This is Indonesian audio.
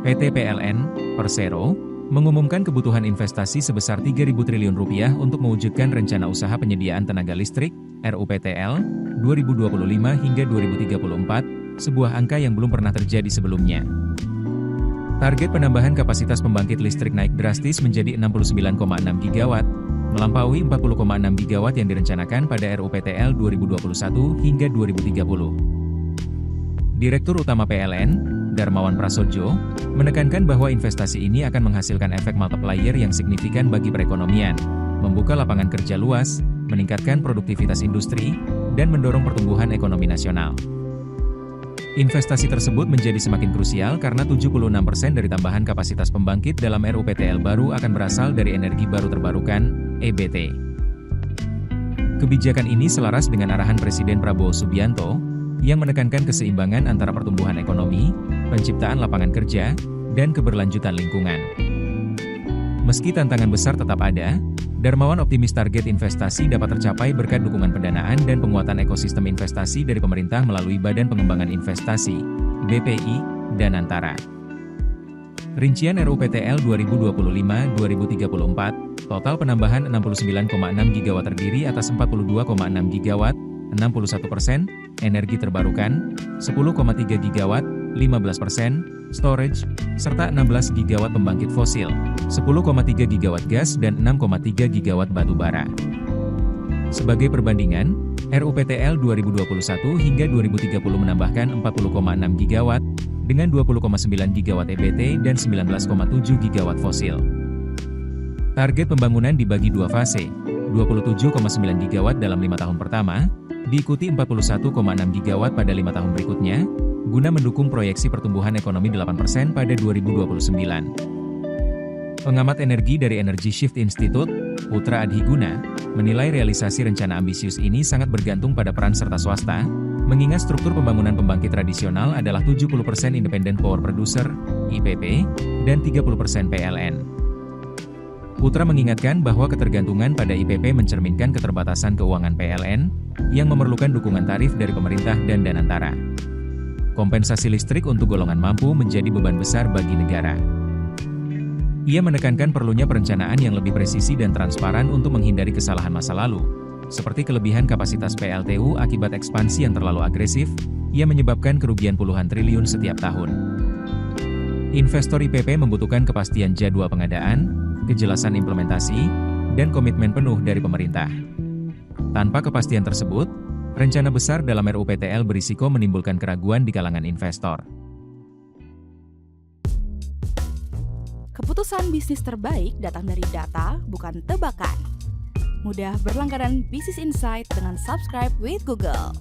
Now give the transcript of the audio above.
PT PLN, Persero, mengumumkan kebutuhan investasi sebesar Rp3.000 triliun untuk mewujudkan Rencana Usaha Penyediaan Tenaga Listrik, RUPTL, 2025 hingga 2034, sebuah angka yang belum pernah terjadi sebelumnya. Target penambahan kapasitas pembangkit listrik naik drastis menjadi 69,6 gigawatt, melampaui 40,6 gigawatt yang direncanakan pada RUPTL 2021 hingga 2030. Direktur Utama PLN, Darmawan Prasojo, menekankan bahwa investasi ini akan menghasilkan efek multiplier yang signifikan bagi perekonomian, membuka lapangan kerja luas, meningkatkan produktivitas industri, dan mendorong pertumbuhan ekonomi nasional. Investasi tersebut menjadi semakin krusial karena 76% dari tambahan kapasitas pembangkit dalam RUPTL baru akan berasal dari energi baru terbarukan, EBT. Kebijakan ini selaras dengan arahan Presiden Prabowo Subianto, yang menekankan keseimbangan antara pertumbuhan ekonomi, penciptaan lapangan kerja, dan keberlanjutan lingkungan. Meski tantangan besar tetap ada, Darmawan optimis target investasi dapat tercapai berkat dukungan pendanaan dan penguatan ekosistem investasi dari pemerintah melalui Badan Pengembangan Investasi, BPI, dan Antara. Rincian RUPTL 2025-2034, total penambahan 69,6 gigawatt terdiri atas 42,6 gigawatt, 61%, energi terbarukan, 10,3 gigawatt, 15%, storage, serta 16 gigawatt pembangkit fosil, 10,3 gigawatt gas dan 6,3 gigawatt batu bara. Sebagai perbandingan, RUPTL 2021 hingga 2030 menambahkan 40,6 gigawatt, dengan 20,9 gigawatt EBT dan 19,7 gigawatt fosil. Target pembangunan dibagi dua fase, 27,9 gigawatt dalam 5 tahun pertama, diikuti 41,6 gigawatt pada 5 tahun berikutnya, guna mendukung proyeksi pertumbuhan ekonomi 8% pada 2029. Pengamat energi dari Energy Shift Institute, Putra Adhiguna, menilai realisasi rencana ambisius ini sangat bergantung pada peran serta swasta, mengingat struktur pembangunan pembangkit tradisional adalah 70% Independent Power Producer, IPP, dan 30% PLN. Putra mengingatkan bahwa ketergantungan pada IPP mencerminkan keterbatasan keuangan PLN, yang memerlukan dukungan tarif dari pemerintah dan Danantara. Kompensasi listrik untuk golongan mampu menjadi beban besar bagi negara. Ia menekankan perlunya perencanaan yang lebih presisi dan transparan untuk menghindari kesalahan masa lalu, seperti kelebihan kapasitas PLTU akibat ekspansi yang terlalu agresif, yang menyebabkan kerugian puluhan triliun setiap tahun. Investor IPP membutuhkan kepastian jadwal pengadaan, kejelasan implementasi, dan komitmen penuh dari pemerintah. Tanpa kepastian tersebut, rencana besar dalam RUPTL berisiko menimbulkan keraguan di kalangan investor. Keputusan bisnis terbaik datang dari data, bukan tebakan. Mudah berlangganan Business Insight dengan subscribe with Google.